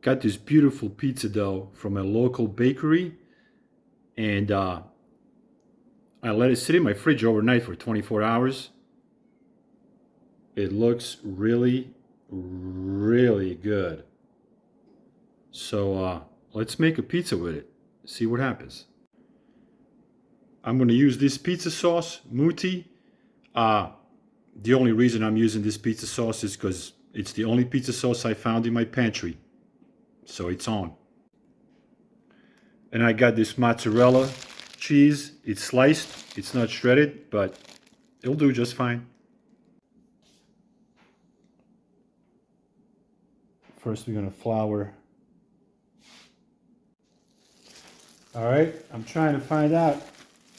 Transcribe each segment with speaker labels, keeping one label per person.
Speaker 1: Got this beautiful pizza dough from a local bakery, and I let it sit in my fridge overnight for 24 hours. It looks really, really good. So let's make a pizza with it. See what happens. I'm going to use this pizza sauce, Muti. Uh, the only reason I'm using this pizza sauce is because it's the only pizza sauce I found in my pantry. So it's on. And I got this mozzarella cheese. It's sliced. It's not shredded, but it'll do just fine. First, we're going to flour. All right, I'm trying to find out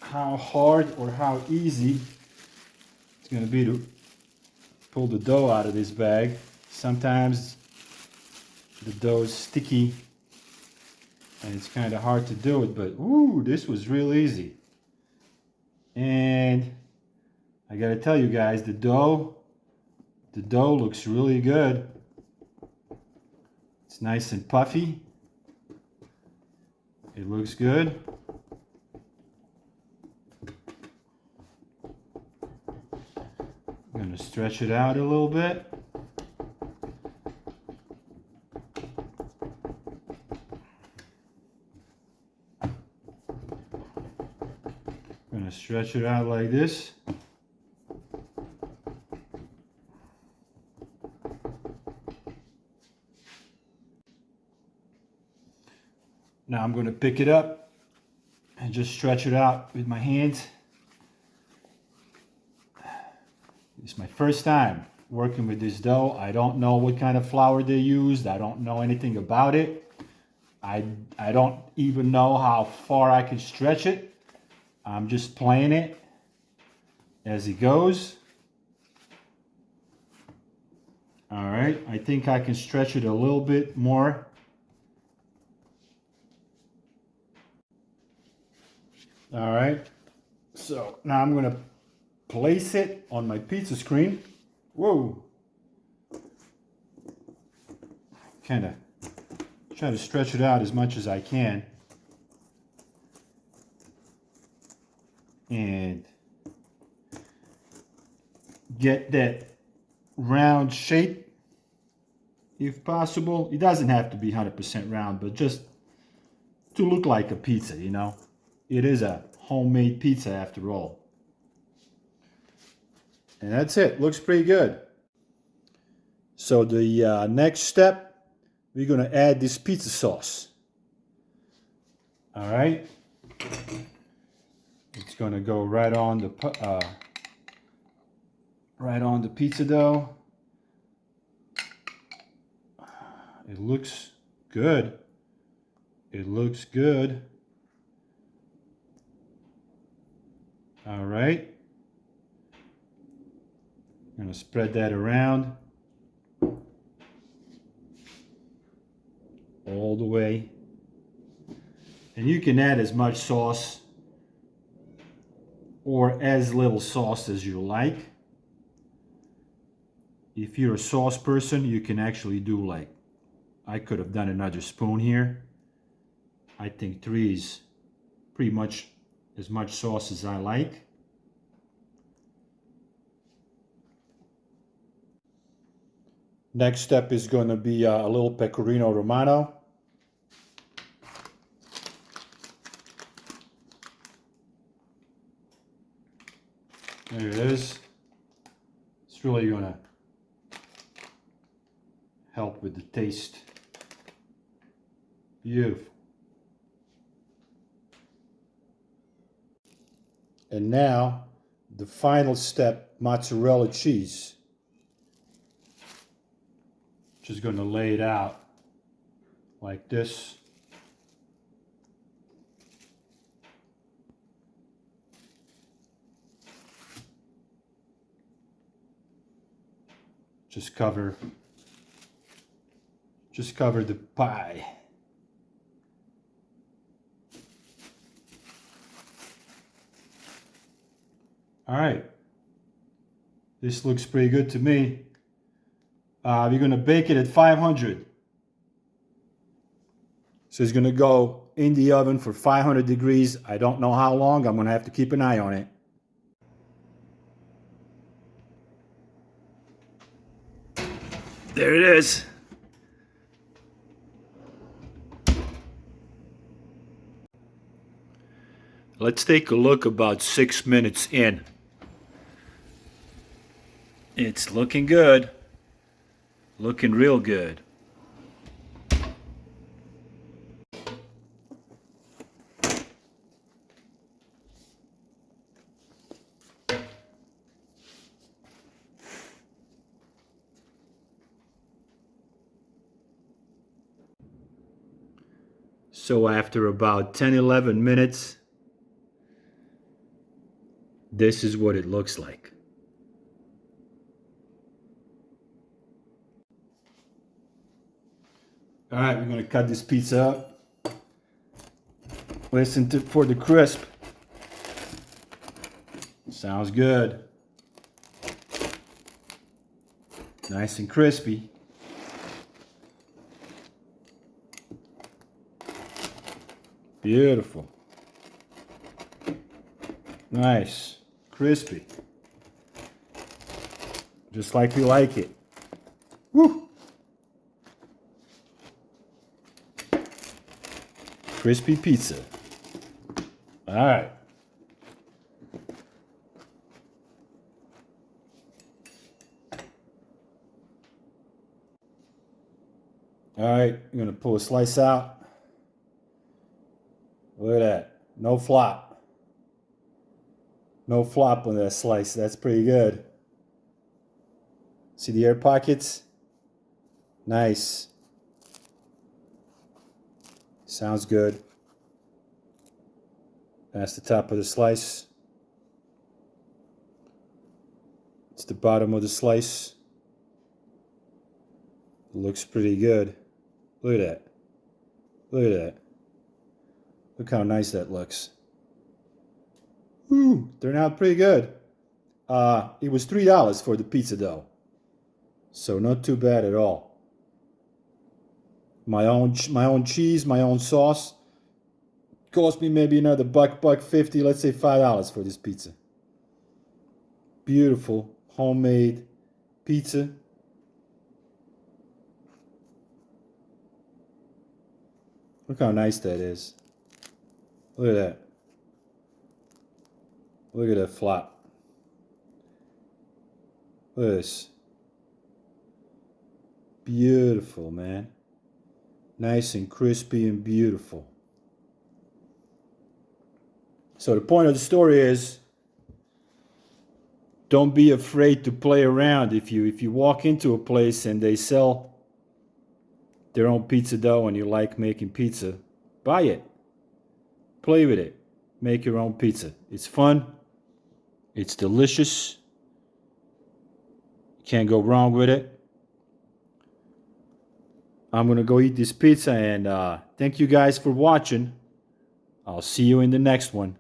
Speaker 1: how hard or how easy it's going to be to pull the dough out of this bag. Sometimes the dough is sticky and it's kind of hard to do it, but ooh, this was real easy. And I got to tell you guys, the dough looks really good. It's nice and puffy. It looks good. I'm going to stretch it out a little bit. I'm going to stretch it out like this. Now I'm going to pick it up and just stretch it out with my hands. It's my first time working with this dough. I don't know what kind of flour they used. I don't know anything about it. I don't even know how far I can stretch it. I'm just playing it as it goes. All right, I think I can stretch it a little bit more. All right, so now I'm gonna place it on my pizza screen. Whoa. Kind of try to stretch it out as much as I can. And get that round shape if possible. It doesn't have to be 100% round, but just to look like a pizza, you know. It is a homemade pizza after all. And that's it. Looks pretty good. So the next step, we're going to add this pizza sauce. All right. It's going to go right on the pizza dough. It looks good. It looks good. All right. I'm going to spread that around all the way. And you can add as much sauce or as little sauce as you like. If you're a sauce person, you can actually do like, I could have done another spoon here. I think 3 is pretty much as much sauce as I like. Next step is going to be a little pecorino romano. There it is. It's really going to help with the taste. Beautiful. And now the final step, mozzarella cheese. Just going to lay it out like this. Just cover the pie. All right. This looks pretty good to me. We're going to bake it at 500. So it's gonna go in the oven for 500 degrees. I don't know how long. I'm gonna have to keep an eye on it. There it is. Let's take a look about 6 minutes in. It's looking good. Looking real good. So after about 10-11 minutes, this is what it looks like. All right, we're gonna cut this pizza up. Listen for the crisp. Sounds good. Nice and crispy. Beautiful. Nice. Crispy. Just like we like it. Woo! Crispy pizza. All right. All right, I'm gonna pull a slice out. Look at that. No flop. No flop on that slice. That's pretty good. See the air pockets? Nice. Sounds good. That's the top of the slice. It's the bottom of the slice. Looks pretty good. Look at that. Look at that. Look how nice that looks. Ooh, turned out pretty good. It was $3 for the pizza dough. So not too bad at all. My own cheese, my own sauce. Cost me maybe another $1.50, let's say $5 for this pizza. Beautiful homemade pizza. Look how nice that is. Look at that. Look at that flop. Look at this. Beautiful, man. Nice and crispy and beautiful. So the point of the story is, don't be afraid to play around. If you walk into a place and they sell their own pizza dough and you like making pizza, buy it. Play with it. Make your own pizza. It's fun. It's delicious. Can't go wrong with it. I'm going to go eat this pizza, and thank you guys for watching. I'll see you in the next one.